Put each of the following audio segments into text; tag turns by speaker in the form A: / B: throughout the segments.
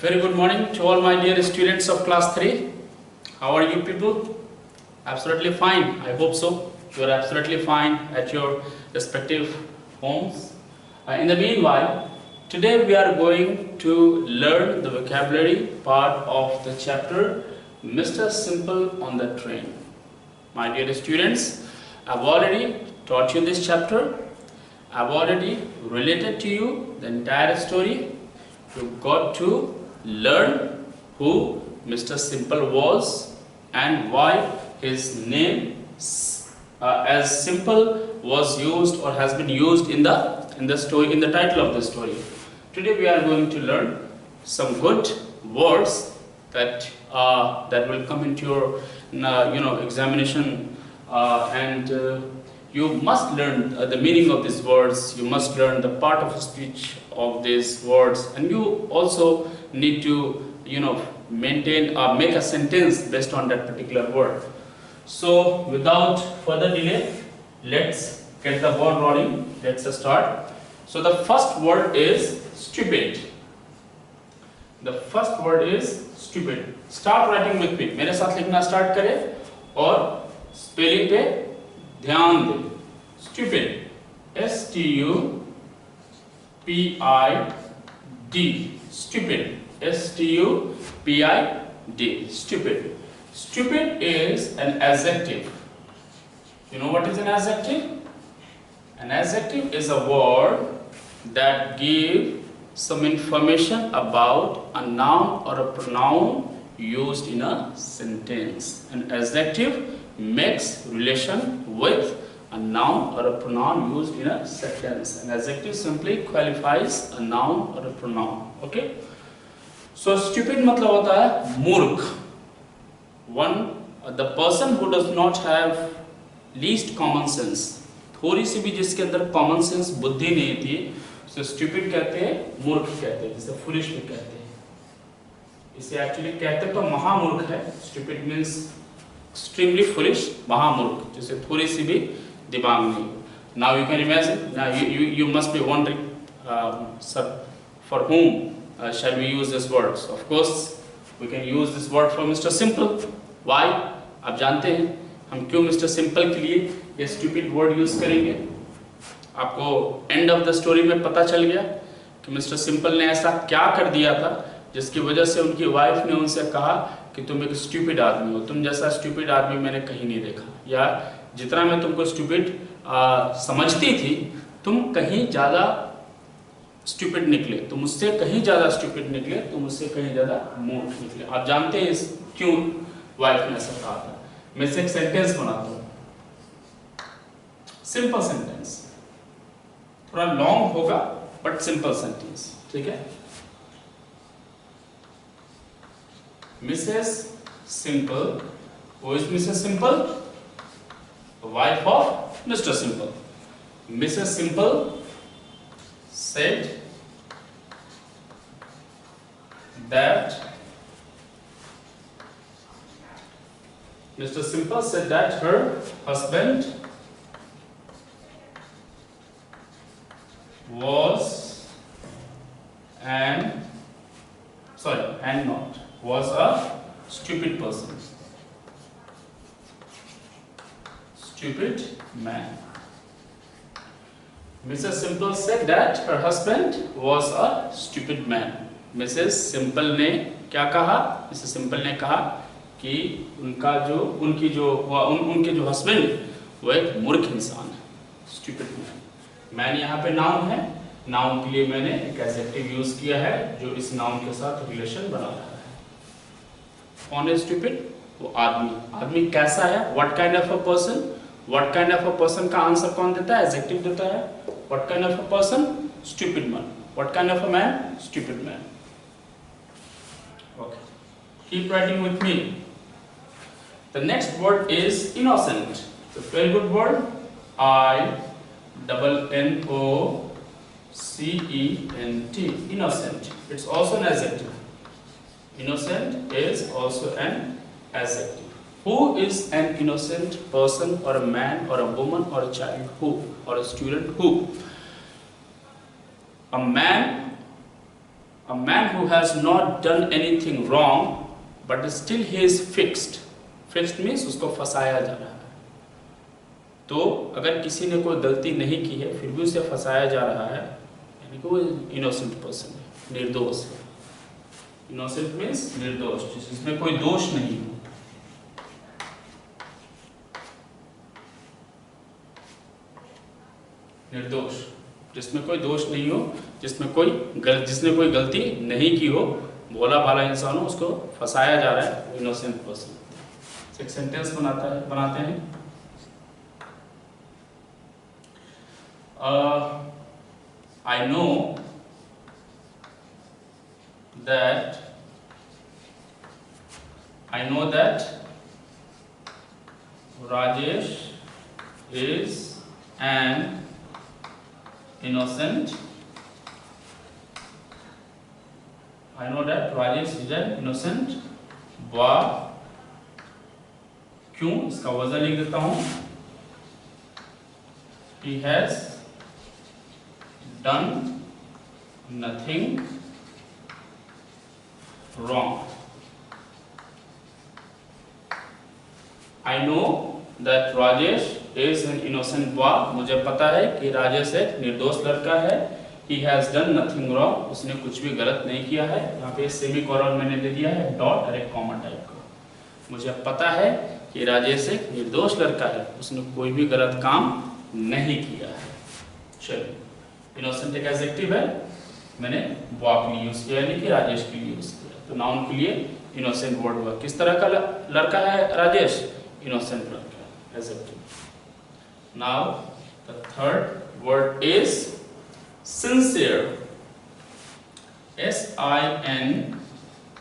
A: Very good morning to all my dear students of class 3. How are you people? Absolutely fine. I hope so. You are absolutely fine at your respective homes. In the meanwhile, today we are going to learn the vocabulary part of the chapter Mr. Simple on the Train. My dear students, I've already taught you this chapter. I've already related to you the entire story. You got to learn who Mr. Simple was and why his name as Simple was used or has been used in the story, in the title of the story. Today we are going to learn some good words that that will come into your examination and you must learn the meaning of these words. You must learn the part of speech of these words, and you also need to maintain or make a sentence based on that particular word. So without further delay, let's get the ball rolling. Let's start. So the first word is stupid. The first word is stupid. Start writing with me. मेरे साथ लिखना start करें और spelling पे ध्यान दें. Stupid. S-T-U-P-I-D. Stupid. S-T-U-P-I-D. Stupid. Stupid is an adjective. You know what is an adjective? An adjective is a word that gives some information about a noun or a pronoun used in a sentence. An adjective makes relation with a noun or a pronoun used in a sentence. An adjective simply qualifies a noun or a pronoun. Okay? So stupid मतलब होता है मूर्ख. The person who does not have least common sense. थोड़ी सी भी जिसके अंदर common sense बुद्धि नहीं थी, उसे stupid कहते हैं, मूर्ख कहते हैं, जिसे foolish भी कहते हैं. इसे actually कहते तो महामूर्ख है. Stupid means extremely foolish, महामूर्ख, जिसे थोड़ी सी भी दिमाग नहीं. Now you can imagine. Now you must be wondering, sir, for whom shall we use these words? Of course, we can use this word for Mr. Simple. Why? आप जानते हैं हम क्यों Mr. Simple के लिए ये stupid word use करेंगे. आपको end of the story में पता चल गया कि Mr. Simple ने ऐसा क्या कर दिया था जिसकी वजह से उनकी वाइफ ने उनसे कहा कि तुम एक stupid आदमी हो. तुम जैसा stupid आदमी मैंने कहीं नहीं देखा, या जितना मैं तुमको stupid समझती थी, तुम कहीं ज़्यादा stupid निकले, तुम मुझसे कहीं ज़्यादा stupid निकले, तुम मुझसे कहीं ज़्यादा मूर्ख निकले. आप जानते हैं क्यों वाइफ ने ऐसा कहा था. मैं से एक सेंटेंस बनाता हूँ, सिंपल सेंटेंस, थोड़ा लॉन्ग होगा बट सिंपल सेंटेंस. ठीक है. Mrs simple. Who is Mrs. Simple? The wife of Mr. Simple. Mrs. Simple said that Mr. Simple said that her husband was was a stupid person. Stupid man. Mrs. Simple said that her husband was a stupid man. Mrs. Simple ने क्या कहा? Mrs. Simple ने कहा कि उनके जो husband वो एक मूर्ख इंसान है. Stupid man. मैन यहाँ पे नाउन है. नाउन के लिए मैंने एक एडजेक्टिव यूज किया है जो इस नाउन के साथ रिलेशन बना रहा है. कौन है stupid? वो आदमी. आदमी कैसा है? What kind of a person? What kind of a person का आंसर कौन देता है? एडजेक्टिव देता है. What kind of a person? Stupid man. What kind of a man? Stupid man. Okay. Keep writing with me. The next word is innocent. It's a very good word. I-N-N-O-C-E-N-T. Innocent. It's also an adjective. Innocent is also an adjective. Who is an innocent person or a man or a woman or a child? Who? Or a student? Who? A man A man who has not done anything wrong but still he is fixed. Fixed means उसको फंसाया जा रहा है. तो अगर किसी ने कोई गलती नहीं की है फिर भी उसे फंसाया जा रहा है, यानी कि वो इनोसेंट पर्सन है, निर्दोष है. इनोसेंट मीन्स निर्दोष, जिसमें कोई दोष नहीं हो. निर्दोष, जिसमें कोई दोष नहीं हो, जिसने कोई गलती नहीं की हो, भोला भाला इंसान हो, उसको फंसाया जा रहा है, वो इनोसेंट पर्सन. एक सेंटेंस बनाते हैं. I know that Rajesh is an innocent. I know that Rajesh is an innocent boy. क्यों? इसका वजह लिख देता हूं. He has done nothing wrong. I know that Rajesh is an innocent boy. मुझे पता है कि राजेश एक निर्दोष लड़का है. He has done nothing wrong. उसने कुछ भी गलत नहीं किया है. यहाँ पे सेमीकोलन मैंने दे दिया है, डॉट और एक कॉमा टाइप का. मुझे पता है कि राजेश एक निर्दोष लड़का है, उसने कोई भी गलत काम नहीं किया है. चलिए, इनोसेंट एक एडजेक्टिव है, मैंने बॉय के लिए यूज किया, यानी कि राजेश के लिए यूज किया. तो नाउन के लिए इनोसेंट वर्ड हुआ. किस तरह का लड़का है राजेश? इनोसेंट लड़का, adjective. Now the third word is sincere.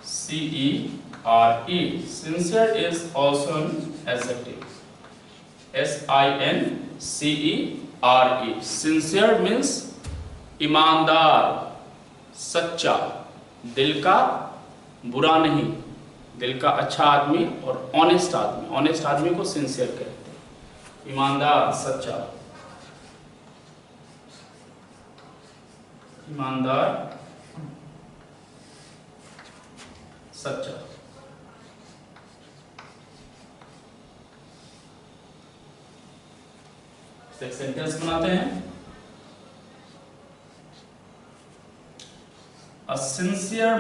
A: SINCERE. Sincere is also an adjective. SINCERE. Sincere means ईमानदार, सच्चा, दिल का बुरा नहीं, दिल का अच्छा आदमी और ऑनेस्ट आदमी. ऑनेस्ट आदमी को सिंसियर कहते हैं. ईमानदार, सच्चा, ईमानदार, सच्चा. एक सेंटेंस बनाते हैं. A sincere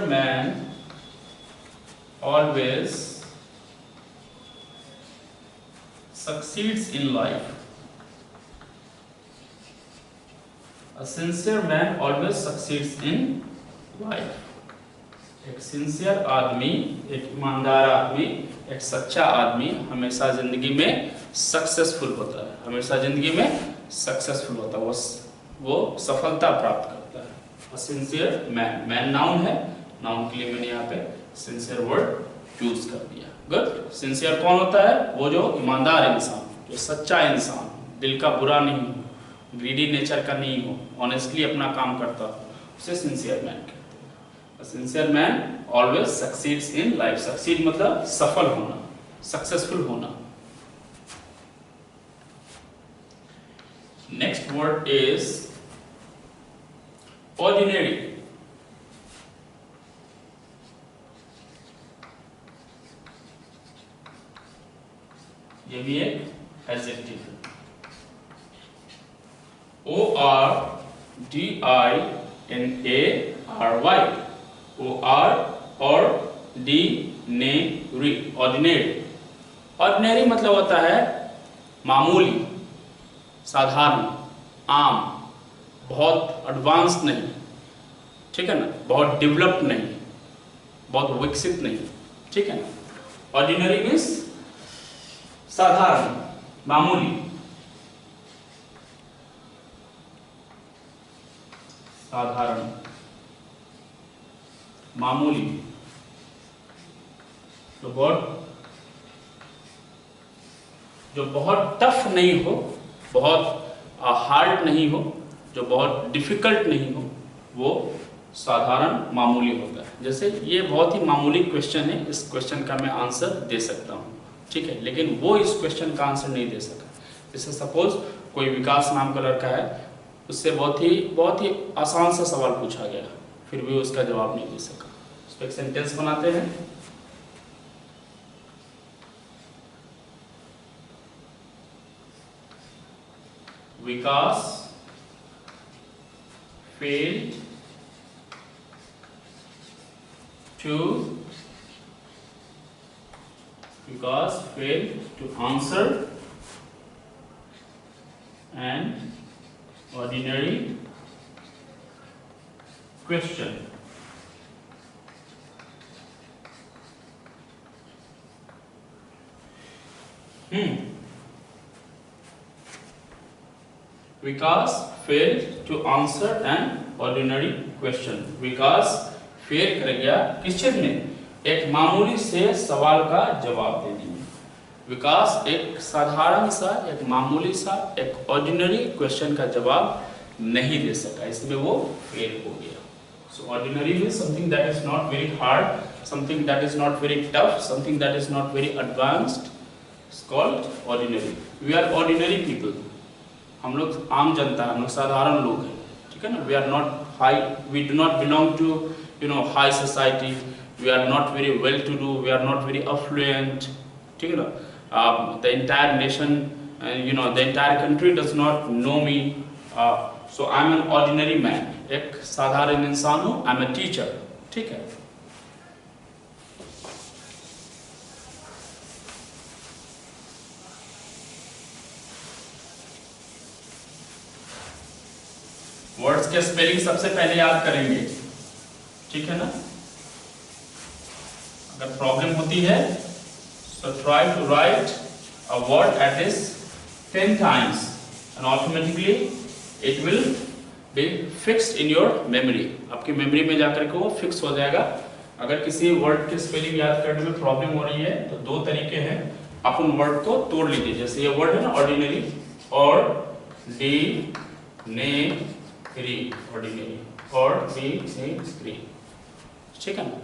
A: man always succeeds in life. A sincere man always succeeds in life. एक सिंसियर आदमी, एक ईमानदार आदमी, एक सच्चा आदमी हमेशा जिंदगी में सक्सेसफुल होता है. हमेशा जिंदगी में सक्सेसफुल होता है, वो सफलता प्राप्त करता है. A sincere man. Man noun है, नाउन के लिए मैंने यहाँ पे सिंसियर वर्ड यूज कर दिया. गुड. सिंसियर कौन होता है? वो जो ईमानदार इंसान, जो सच्चा इंसान, दिल का बुरा नहीं हो, ग्रीडी नेचर का नहीं हो, ऑनेस्टली अपना काम करता हो, उसे सिंसियर मैन कहते हैं. A sincere man always succeeds in life. Succeed मतलब सफल होना, सक्सेसफुल होना. Next word is ordinary. ये भी एक एडजेक्टिव है. ORDINARY. ordinary. ordinary मतलब होता है मामूली, साधारण, आम, बहुत एडवांस नहीं, ठीक है ना, बहुत डेवलप्ड नहीं, बहुत विकसित नहीं, ठीक है ना. ऑर्डिनरी मीन्स साधारण, मामूली, साधारण, मामूली. जो बहुत टफ नहीं हो, बहुत हार्ड नहीं हो, जो बहुत डिफिकल्ट नहीं हो, वो साधारण मामूली होता है. जैसे ये बहुत ही मामूली क्वेश्चन है, इस क्वेश्चन का मैं आंसर दे सकता हूँ, ठीक है, लेकिन वो इस क्वेश्चन का आंसर नहीं दे सका. जैसे सपोज कोई विकास नाम का लड़का है, उससे बहुत ही आसान सा सवाल पूछा गया, फिर भी उसका जवाब नहीं दे सका। उस पर एक सेंटेंस बनाते हैं। विकास failed to answer an ordinary question. Vikas failed to answer an ordinary question. Vikas fail कर गया किस चीज में? एक मामूली से सवाल का जवाब देने में। विकास एक साधारण सा, एक मामूली सा, एक ऑर्डिनरी क्वेश्चन का जवाब नहीं दे सका, इसलिए वो फेल हो गया। So ordinary means something that is not very hard, something that is not very tough, something that is not very advanced, it's called ordinary. We are ordinary people, हम लोग आम जनता, हम लोग साधारण लोग हैं, ठीक है ना। We are not high, we do not belong to high society, we are not very well to do, we are not very affluent, ठीक है ना। The entire nation, the entire country does not know me, so I am an ordinary man, एक साधारण इंसान हूँ, I M a teacher, ठीक है। Words के स्पेलिंग सबसे पहले याद करेंगे, ठीक है ना। अगर प्रॉब्लम होती है so try to write a word at least 10 times and automatically it will be fixed in your memory. आपकी मेमोरी में जाकर के वो फिक्स हो जाएगा। अगर किसी वर्ड के स्पेलिंग याद करने में प्रॉब्लम हो रही है तो दो तरीके हैं, आप उन वर्ड को तोड़ लीजिए। जैसे ये वर्ड है ना ऑर्डिनरी, ऑर्डिनरी, ऑर्डिनरी, ठीक है ना,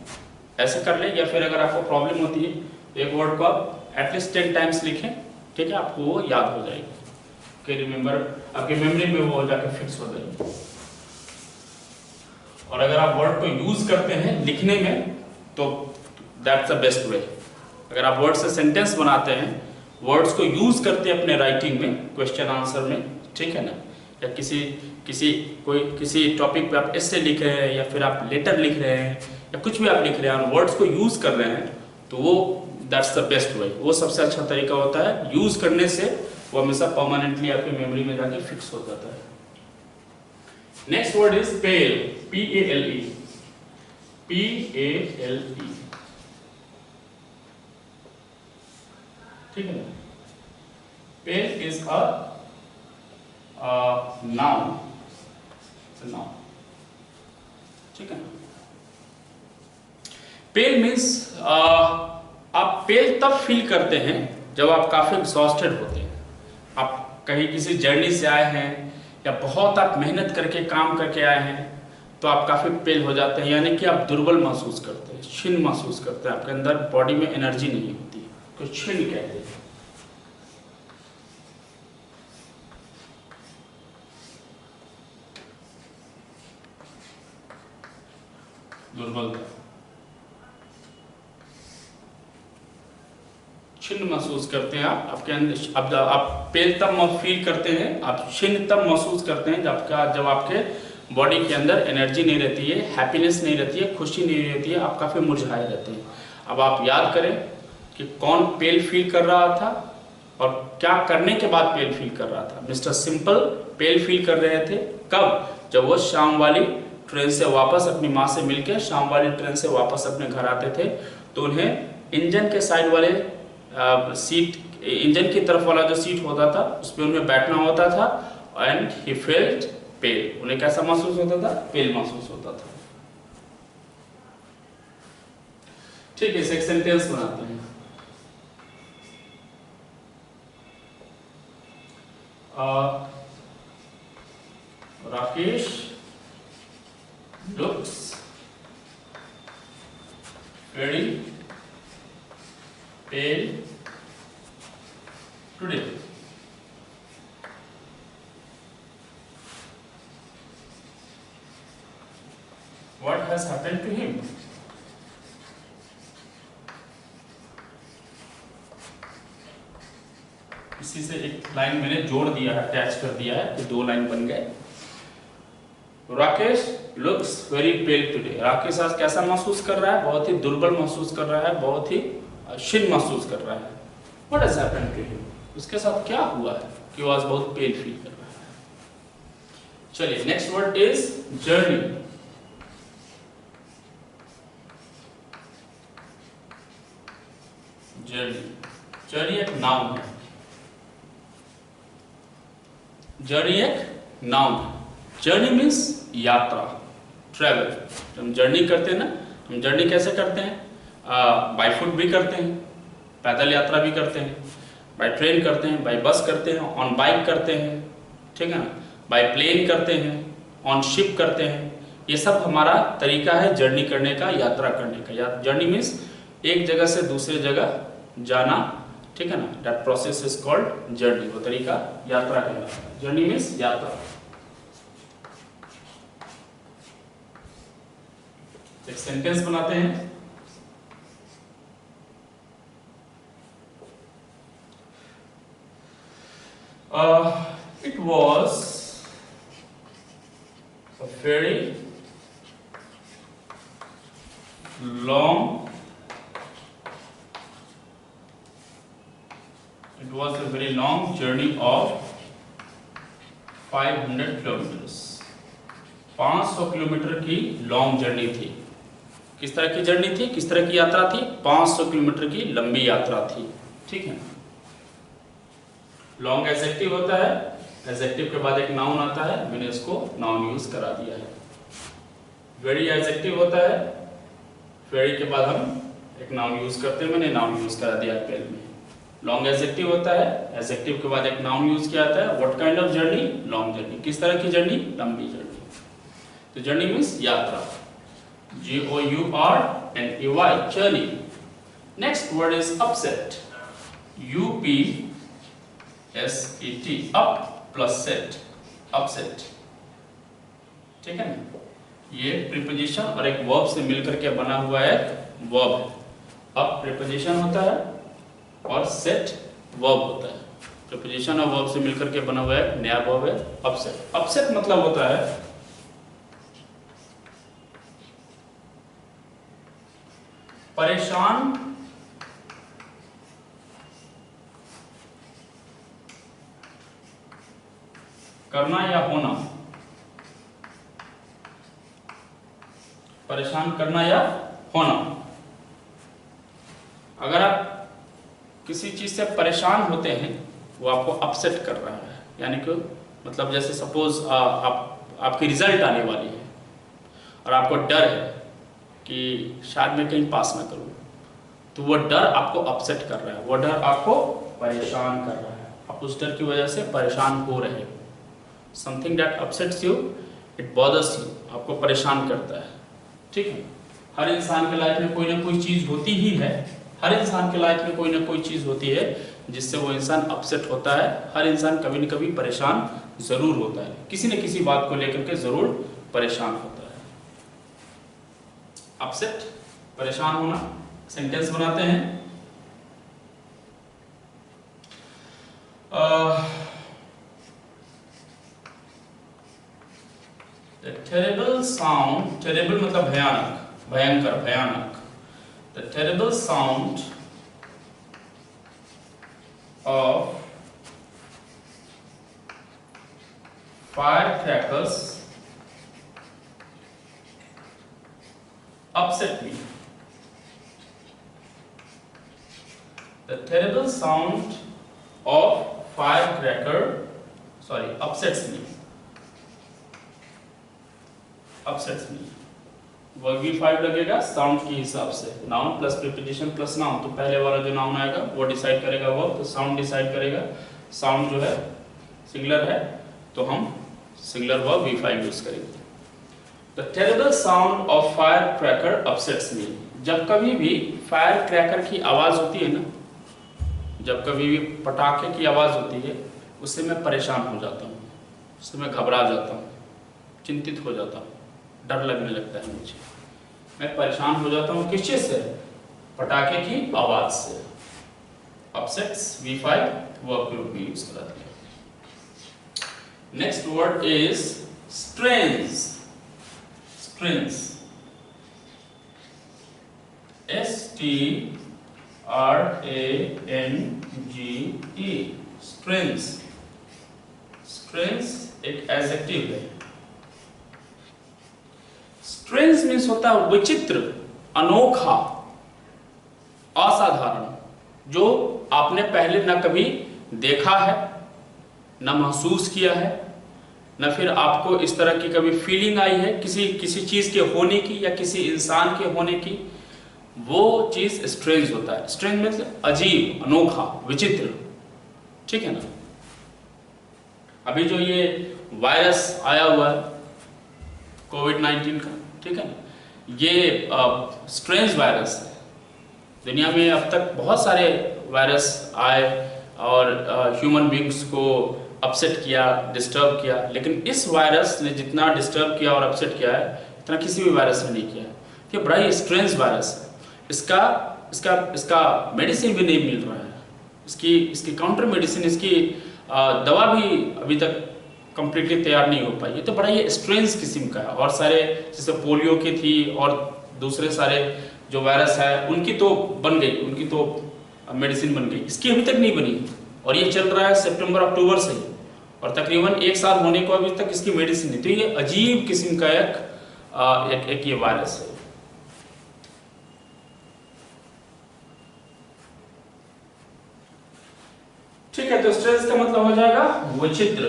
A: ऐसे कर ले। या फिर अगर आपको प्रॉब्लम होती है तो एक वर्ड को आप एटलीस्ट 10 टाइम्स लिखें, ठीक है, आपको वो याद हो जाएगी। कि रिमेंबर, आपकी मेमोरी में वो जाकर फिक्स हो जाएगी। और अगर आप वर्ड को यूज करते हैं लिखने में तो दैट्स द बेस्ट वे। अगर आप वर्ड से सेंटेंस बनाते हैं, वर्ड्स को यूज करते हैं अपने राइटिंग में, क्वेश्चन आंसर में, ठीक है ना, या किसी टॉपिक पे आप एस्से लिख रहे हैं या फिर आप लेटर लिख रहे हैं या कुछ भी आप लिख रहे हैं और वर्ड्स को यूज कर रहे हैं, तो वो दैट्स द बेस्ट वे, वो सबसे अच्छा तरीका होता है। यूज करने से वो हमेशा परमानेंटली आपकी मेमोरी में जाके फिक्स हो जाता है। Next word is pail, P-A-L-E, P-A-L-E, ठीक है ना। पेल इज अ नाउन, ठीक है ना। पेल मीन्स आप पेल तब फील करते हैं जब आप काफी एग्जॉस्टेड होते हैं, आप कहीं किसी जर्नी से आए हैं या बहुत आप मेहनत करके काम करके आए हैं, तो आप काफी पेल हो जाते हैं, यानी कि आप दुर्बल महसूस करते हैं, क्षीण महसूस करते हैं, आपके अंदर बॉडी में एनर्जी नहीं होती, तो क्षीण कहते हैं। दुर्बलता, क्षीण महसूस करते हैं आपके अंदर। अब आप पेल तब फील करते हैं, आप क्षीण तब महसूस करते हैं जब आपके बॉडी के अंदर एनर्जी नहीं रहती है, हैप्पीनेस नहीं रहती है, खुशी नहीं रहती है, आप काफी मुरझाए रहते हैं। अब आप याद करें कि कौन पेल फील कर रहा था और क्या करने के बाद पेल फील कर रहा था। मिस्टर सिंपल पेल फील कर रहे थे कब? जब वो शाम वाली ट्रेन से वापस अपनी माँ से मिलकर शाम वाली ट्रेन से वापस अपने घर आते थे, तो उन्हें इंजन के साइड वाले सीट, इंजन की तरफ वाला जो सीट होता था उस पर उन्हें बैठना होता था, एंड ही फेल्ट पेल। उन्हें कैसा महसूस होता था? पेल महसूस होता था। ठीक है, एक सेंटेंस बनाते हैं। Rakesh looks very pale today. इसी से एक लाइन मैंने जोड़ दिया है, अटैच कर दिया है, तो 2 लाइन बन गए। राकेश लुक्स वेरी पेल टुडे। राकेश आज कैसा महसूस कर रहा है? बहुत ही दुर्बल महसूस कर रहा है, बहुत ही क्षीण महसूस कर रहा है। What has happened to him? उसके साथ क्या हुआ है कि वो आज बहुत पेल फील कर रहा है? चलिए next word is journey. Journey एक नाउन है। जर्नी एक नाउन है। जर्नी मीन्स यात्रा, ट्रैवल। जब हम जर्नी करते हैं ना, हम जर्नी कैसे करते हैं? बाय फुट भी करते हैं, पैदल यात्रा भी करते हैं, बाय ट्रेन करते हैं, बाय बस करते हैं, ऑन बाइक करते हैं, ठीक है ना, बाय प्लेन करते हैं, ऑन शिप करते हैं। ये सब हमारा तरीका है जर्नी करने का, यात्रा करने का। जर्नी मीन्स एक जगह से दूसरे जगह जाना, ठीक है ना, that process is called journey. वो तरीका यात्रा कहलाता है। जर्नी मीन्स यात्रा। एक सेंटेंस बनाते हैं। It was a very long journey of 500 kilometers. 500 kilometre की लॉन्ग जर्नी थी। किस तरह की जर्नी थी? किस तरह की यात्रा थी? 500 किलोमीटर की लंबी यात्रा थी, ठीक है। लॉन्ग एडजेक्टिव होता है, एडजेक्टिव के बाद एक नाउन आता है, मैंने इसको नाउन यूज करा दिया है। वेरी एडजेक्टिव होता है, वेरी के बाद हम एक नाउन यूज करते हैं, मैंने नाउन यूज करा दिया पहले में। लॉन्ग एडजेक्टिव होता है, एडजेक्टिव के बाद एक नाउन यूज किया जाता है। What kind of journey? Long journey. किस तरह की जर्नी? लंबी जर्नी। तो जर्नी मीन्स यात्रा। Journey, journey. Next word is upset. UPSET, up plus set, upset, ठीक है ना। ये प्रीपोजिशन और एक वर्ब से मिलकर के बना हुआ एक वर्ब है। अप प्रीपोजिशन होता है और सेट वर्ब होता है। प्रीपोजिशन और वर्ब से मिलकर के बना हुआ एक नया वर्ब है अपसेट। अपसेट मतलब होता है परेशान करना या होना। परेशान करना या होना। अगर आप किसी चीज से परेशान होते हैं, वो आपको अपसेट कर रहा है, यानी कि मतलब जैसे सपोज आपकी रिजल्ट आने वाली है और आपको डर है कि शायद मैं कहीं पास ना करूं, तो वो डर आपको अपसेट कर रहा है, वो डर आपको परेशान कर रहा है, आप उस डर की वजह से परेशान हो रहे हो। Something that upsets you, it bothers you, आपको परेशान करता है, ठीक है। हर इंसान के लाइफ में कोई ना कोई चीज़ होती ही है, हर इंसान के लाइफ में कोई ना कोई चीज़ होती है जिससे वो इंसान अपसेट होता है। हर इंसान कभी न कभी परेशान ज़रूर होता है, किसी न किसी बात को लेकर के ज़रूर परेशान होता है। अपसेट, परेशान होना। सेंटेंस बनाते हैं। The terrible sound, terrible मतलब भयानक, भयंकर, भयानक। The terrible sound of firecrackers upset me. The terrible sound of upsets me. Upsets me. Verb V5 लगेगा साउंड के हिसाब से, noun plus preposition plus noun. तो पहले वाला जो नाउन आएगा वो डिसाइड करेगा वर्ब, तो साउंड डिसाइड करेगा। साउंड जो है सिंगुलर है तो हम सिंगुलर वर्ब V5 यूज करेंगे। The terrible sound of firecracker upsets me. जब कभी भी फायर क्रैकर की आवाज़ होती है ना, जब कभी भी पटाखे की आवाज़ होती है, उससे मैं परेशान हो जाता हूँ, उससे मैं घबरा जाता हूँ, चिंतित हो जाता हूँ, डर लगने लगता है मुझे, मैं परेशान हो जाता हूँ। किस चीज़ से? पटाखे की आवाज़ से। अपसेट्स V5 वर्ब के रूप में यूज करा दिया। Next word is strains. Strains STRANGE strains. Strains एक एडजेक्टिव है। स्ट्रेंस मीन्स होता है विचित्र, अनोखा, असाधारण, जो आपने पहले न कभी देखा है, न महसूस किया है, न फिर आपको इस तरह की कभी फीलिंग आई है किसी चीज के होने की या किसी इंसान के होने की। वो चीज स्ट्रेंज होता है। स्ट्रेंज मीन्स अजीब, अनोखा, विचित्र, ठीक है ना। अभी जो ये वायरस आया हुआ है कोविड-19 का, ठीक है ना, ये स्ट्रेंज वायरस है। दुनिया में अब तक बहुत सारे वायरस आए और ह्यूमन बींग्स को अपसेट किया, डिस्टर्ब किया, लेकिन इस वायरस ने जितना डिस्टर्ब किया और अपसेट किया है इतना किसी भी वायरस ने नहीं किया है। ये बड़ा ही स्ट्रेंज वायरस है। इसका मेडिसिन भी नहीं मिल रहा है। इसकी काउंटर मेडिसिन, इसकी दवा भी अभी तक कंप्लीटली तैयार नहीं हो पाई। ये तो बड़ा ही स्ट्रेंज किस्म का है। और सारे जैसे पोलियो की थी और दूसरे सारे जो वायरस है उनकी तो बन गई, उनकी तो मेडिसिन बन गई, इसकी अभी तक नहीं बनी। और ये चल रहा है सितंबर अक्टूबर से ही, और तकरीबन 1 साल होने को अभी तक इसकी मेडिसिन नहीं। तो ये अजीब किस्म का एक ये वायरस है। ठीक है, तो स्ट्रेस का मतलब हो जाएगा विचित्र,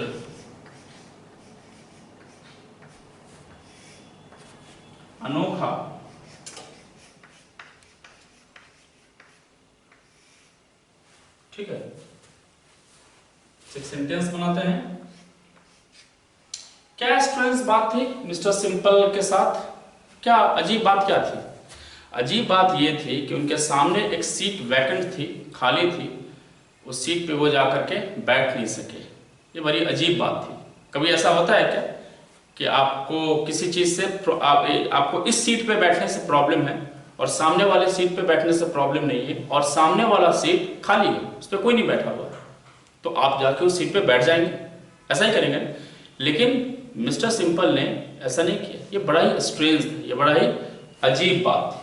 A: अनोखा, ठीक है। एक सेंटेंस बनाते हैं। क्या स्ट्रेंज बात थी मिस्टर सिंपल के साथ? क्या अजीब बात क्या थी? अजीब बात ये थी कि उनके सामने एक सीट वैकेंट थी, खाली थी। उस सीट पे वो जाकर के बैठ नहीं सके। ये बड़ी अजीब बात थी। कभी ऐसा होता है क्या कि आपको किसी चीज से आपको इस सीट पे बैठने से प्रॉब्लम है और सामने वाले सीट पे बैठने से प्रॉब्लम नहीं है, और सामने वाला सीट खाली है, उस पर कोई नहीं बैठा हुआ, तो आप जाके उस सीट पे बैठ जाएंगे? ऐसा ही करेंगे। लेकिन मिस्टर सिंपल ने ऐसा नहीं किया। ये बड़ा ही स्ट्रेंज, ये बड़ा ही अजीब बात थी।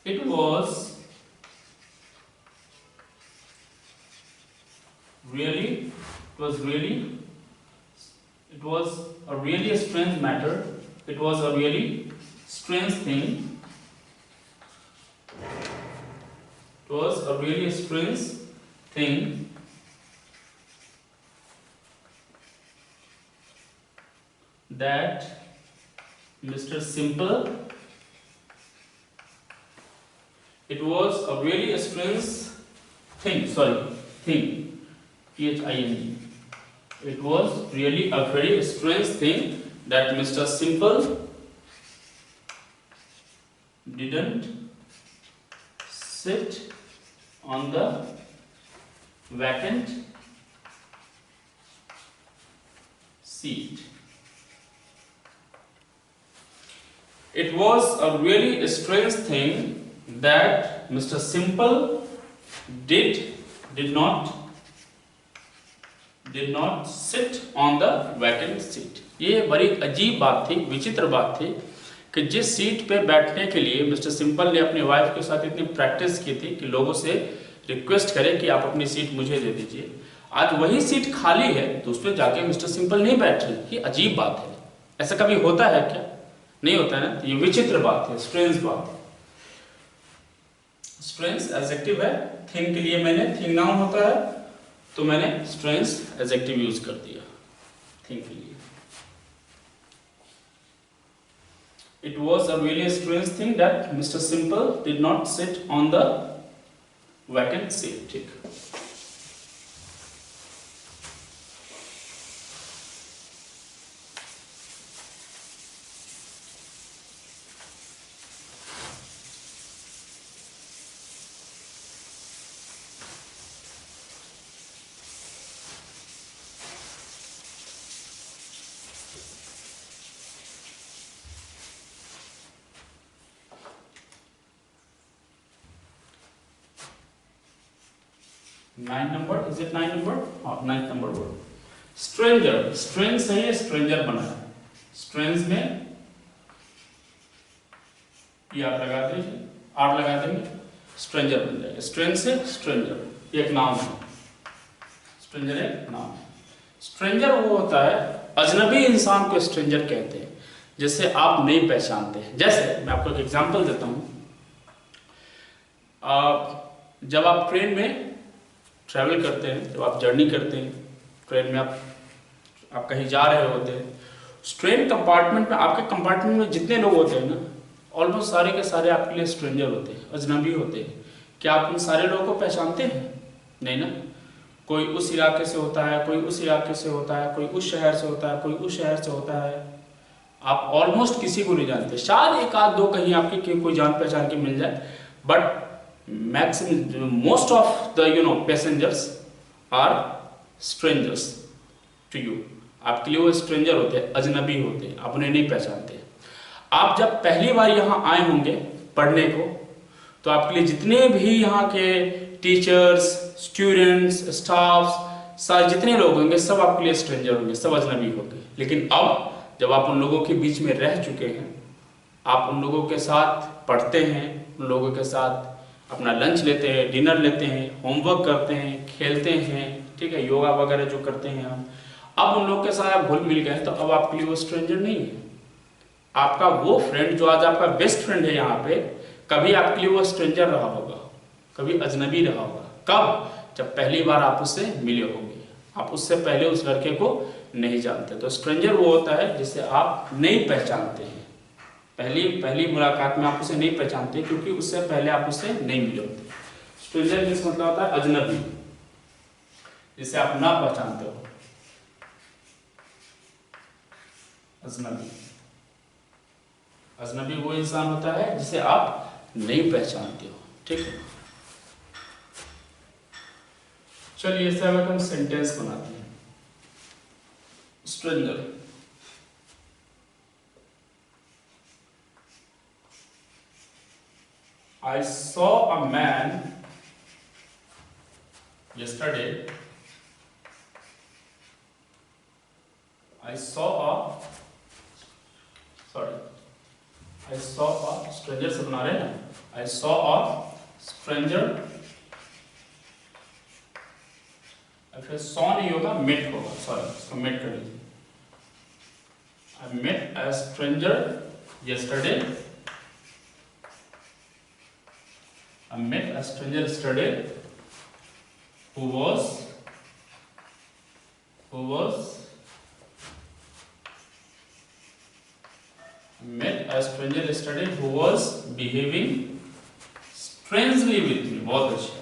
A: It was a really strange matter. It was a really strange thing. It was a really strange thing that Mr. Simple. It was a really strange thing. Thing. THING. It was really a very strange thing that Mr. Simple didn't sit on the vacant seat. It was a really strange thing that Mr. Simple did not sit on the vacant seat. ये बड़ी अजीब बात थी, विचित्र बात थी कि जिस सीट पे बैठने के लिए मिस्टर सिंपल ने अपनी वाइफ के साथ इतनी प्रैक्टिस की थी कि लोगों से रिक्वेस्ट करें कि आप अपनी सीट मुझे दे दीजिए, आज वही सीट खाली है तो उस पर जाके मिस्टर सिंपल नहीं बैठ रहे। ये अजीब बात है। ऐसा कभी होता है क्या? नहीं होता है ना। ये विचित्र बात है, स्ट्रेंज बात है। स्ट्रेंज एडजेक्टिव है, थिंग के लिए मैंने थिंग नाउन होता है तो मैंने स्ट्रेंज एडजेक्टिव यूज कर दिया थिंग के लिए। It was a really strange thing that Mr. Simple did not sit on the vacant seat. ठीक। 9 नंबर, इज इट 9 नंबर? हाँ 9 नंबर वर्ड। स्ट्रेंजर, स्ट्रेंज सही है, स्ट्रेंजर बना है। स्ट्रेंज में ये आप लगा दीजिए, आर लगा देंगे, स्ट्रेंजर बन जाएगा। स्ट्रेंज से स्ट्रेंजर एक नाम है, स्ट्रेंजर एक नाम है। स्ट्रेंजर वो होता है, अजनबी इंसान को स्ट्रेंजर कहते हैं, जैसे आप नहीं पहचानते हैं। जैसे मैं आपको एक एग्जांपल देता हूँ, जब आप ट्रेन में ट्रैवल करते हैं, जब आप जर्नी करते हैं ट्रेन में, आप कहीं जा रहे होते हैं, ट्रेन कंपार्टमेंट में, आपके कंपार्टमेंट में जितने लोग होते हैं ना, ऑलमोस्ट सारे के सारे आपके लिए स्ट्रेंजर होते हैं, अजनबी होते हैं। क्या आप उन सारे लोगों को पहचानते हैं? नहीं ना। कोई उस इलाके से होता है, कोई उस इलाके से होता है, कोई उस शहर से होता है, कोई उस शहर से होता है। आप ऑलमोस्ट किसी को नहीं जानते। शायद एक आध दो कहीं आपके कोई जान पहचान के मिल जाए, but maximum most of the passengers are strangers to you. आपके लिए वो स्ट्रेंजर होते हैं, अजनबी होते हैं, आप उन्हें नहीं पहचानते। आप जब पहली बार यहाँ आए होंगे पढ़ने को, तो आपके लिए जितने भी यहाँ के टीचर्स, स्टूडेंट्स, स्टाफ्स, सारे जितने लोग होंगे सब आपके लिए स्ट्रेंजर होंगे, सब अजनबी होंगे। लेकिन अब जब आप उन लोगों के बीच में रह चुके हैं, आप उन लोगों के साथ पढ़ते हैं, उन लोगों के साथ अपना लंच लेते हैं, डिनर लेते हैं, होमवर्क करते हैं, खेलते हैं, ठीक है, योगा वगैरह जो करते हैं हम, अब उन लोगों के साथ आप घुल मिल गए, तो अब आपके लिए वो स्ट्रेंजर नहीं है। आपका वो फ्रेंड जो आज आपका बेस्ट फ्रेंड है यहाँ पे, कभी आपके लिए वो स्ट्रेंजर रहा होगा, कभी अजनबी रहा होगा। कब? जब पहली बार आप उससे मिले होंगे, आप उससे पहले उस लड़के को नहीं जानते। तो स्ट्रेंजर वो होता है जिसे आप नहीं पहचानते हैं, पहली मुलाकात में आप उसे नहीं पहचानते, क्योंकि उससे पहले आप उससे नहीं मिले होते। स्ट्रेंजर किस मतलब होता है? अजनबी, जिसे आप ना पहचानते हो, अजनबी। अजनबी वो इंसान होता है जिसे आप नहीं पहचानते हो, ठीक है। चलिए इसे अब हम सेंटेंस बनाते हैं। Stranger, I saw a man yesterday. I saw a stranger से बना रहे हैं ना। I saw a stranger, फिर saw नहीं होगा, met होगा, सॉरी इसको met कर लीजिए। I met a stranger yesterday. I met a stranger yesterday who was met a stranger yesterday who was behaving strangely with me. बहुत अच्छा।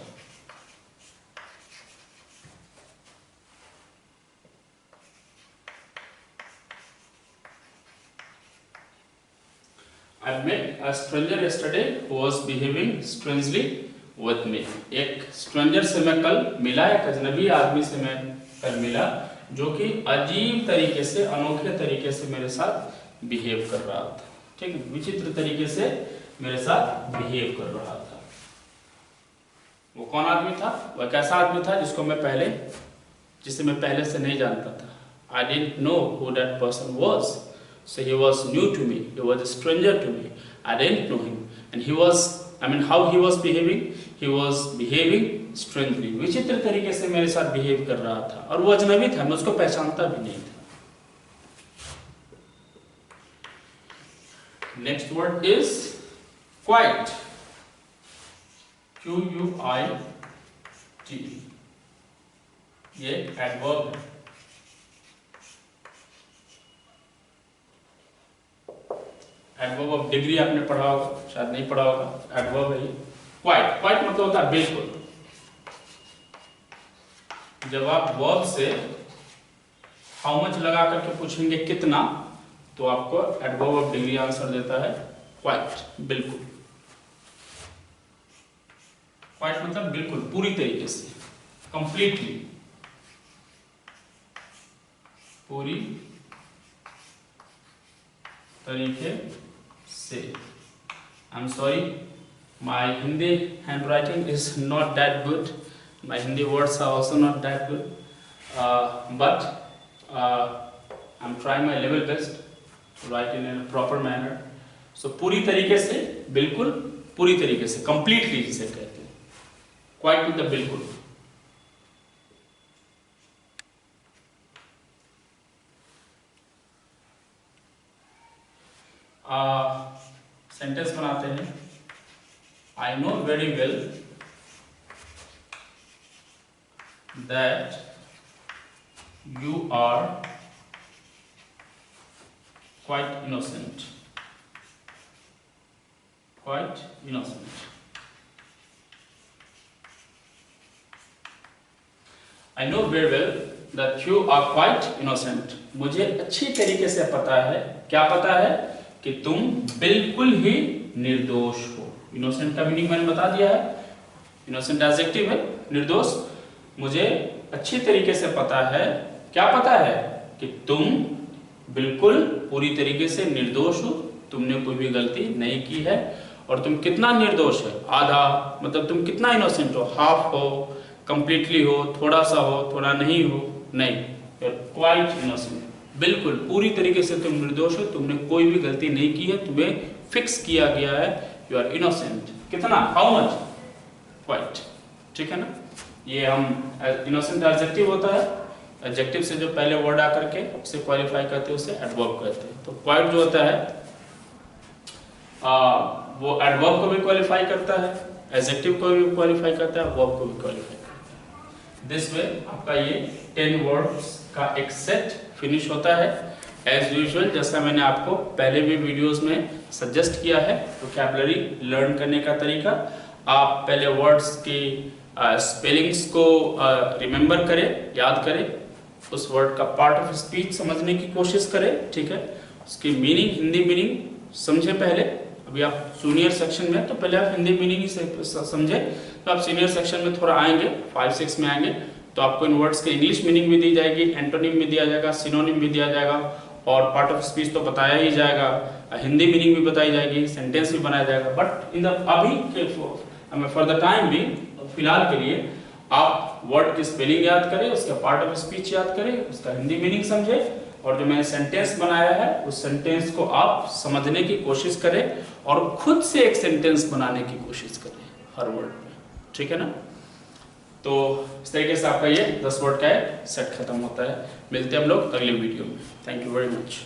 A: I met a stranger yesterday who was behaving strangely with me. एक stranger से मैं कल मिला, एक अजनबी आदमी से मैं कल मिला, जो कि अजीब तरीके से, अनोखे तरीके से मेरे साथ बिहेव कर रहा था, ठीक है, विचित्र तरीके से मेरे साथ बिहेव कर रहा था। वो कौन आदमी था? वह कैसा आदमी था जिसे मैं पहले से नहीं जानता था। I didn't know who that person was. So he was new to me. He was a stranger to me. I didn't know him, and how he was behaving? He was behaving strangely. विचित्र तरीके से मेरे साथ behave कर रहा था, और वो अजनबी था, मैं उसको पहचानता भी नहीं था। Next word is quiet. Q-U-I-T. ये adverb है। एडवर्ब ऑफ डिग्री आपने पढ़ा होगा, शायद नहीं पढ़ा होगा। एडवर्ब है ये। क्वाइट, क्वाइट मतलब होता है बिल्कुल। जब आप वर्ब से हाउ मच लगा करके पूछेंगे कितना, तो आपको एडवर्ब ऑफ डिग्री आंसर देता है क्वाइट, बिल्कुल। क्वाइट मतलब बिल्कुल, पूरी तरीके से, कंप्लीटली, पूरी तरीके से। I'm sorry, my Hindi handwriting is not that good. My Hindi words are also not that good, but I'm trying my level best to write in a proper manner. So पूरी तरीके से, बिल्कुल पूरी तरीके से, completely जिसे कहते हैं, quite with the बिल्कुल. सेंटेंस बनाते हैं. I know very well that you are quite innocent. Quite innocent. I know very well that you are quite innocent. मुझे अच्छी तरीके से पता है, क्या पता है, कि तुम बिल्कुल ही निर्दोष हो. इनोसेंट का मीनिंग मैंने बता दिया है. इनोसेंट एडजेक्टिव है, निर्दोष. मुझे अच्छी तरीके से पता है, क्या पता है, कि तुम बिल्कुल पूरी तरीके से निर्दोष हो, तुमने कोई भी गलती नहीं की है. और तुम कितना निर्दोष है, आधा, मतलब तुम कितना इनोसेंट हो, हाफ हो, कंप्लीटली हो, थोड़ा सा हो, थोड़ा नहीं हो, नहीं, क्वाइट इनोसेंट, बिल्कुल पूरी तरीके से तुम निर्दोष हो, तुमने कोई भी गलती नहीं की है, तुम्हें फिक्स किया गया है, यू आर इनोसेंट. कितना, हाउ मच, क्वाइट. ठीक है ना. ये हम इनोसेंट एडजेक्टिव होता है. एडजेक्टिव से जो पहले वर्ड आकर के उससे क्वालिफाई करते हैं उसे एडवर्ब कहते हैं. तो क्वाइट जो होता है वो एडवर्ब को भी क्वालिफाई करता है, एडजेक्टिव को भी क्वालिफाई करता है, वर्ब को भी क्वालिफाई करता है. दिस वे आपका ये 10 वर्ड्स का एक सेट फिनिश होता है. एज यूजुअल, जैसा मैंने आपको पहले भी वीडियोस में सजेस्ट किया है, वोकैबुलरी लर्न करने का तरीका, आप पहले वर्ड्स की स्पेलिंग्स को रिमेंबर करें, याद करें, उस वर्ड का पार्ट ऑफ स्पीच समझने की कोशिश करें. ठीक है. उसकी मीनिंग, हिंदी मीनिंग समझे पहले. अभी आप जूनियर सेक्शन में, तो पहले आप हिंदी मीनिंग ही समझे, तो आप सीनियर सेक्शन में थोड़ा आएंगे, 5-6 में आएंगे, तो आपको इन वर्ड्स के इंग्लिश मीनिंग भी दी जाएगी, एंटोनिम भी दिया जाएगा, सिनोनिम भी दिया जाएगा, और पार्ट ऑफ स्पीच तो बताया ही जाएगा, हिंदी मीनिंग भी बताई जाएगी, सेंटेंस भी बनाया जाएगा. बट इन द अभी के फॉर द टाइम भी, फिलहाल के लिए आप वर्ड की स्पेलिंग याद करें, उसका पार्ट ऑफ स्पीच याद करें, उसका हिंदी मीनिंग समझे, और जो मैंने सेंटेंस बनाया है उस सेंटेंस को आप समझने की कोशिश करें और खुद से एक सेंटेंस बनाने की कोशिश करें हर वर्ड में. ठीक है ना. तो इस तरीके से आपका ये 10 वर्ड का सेट खत्म होता है. मिलते हैं हम लोग अगले वीडियो में. Thank you very much.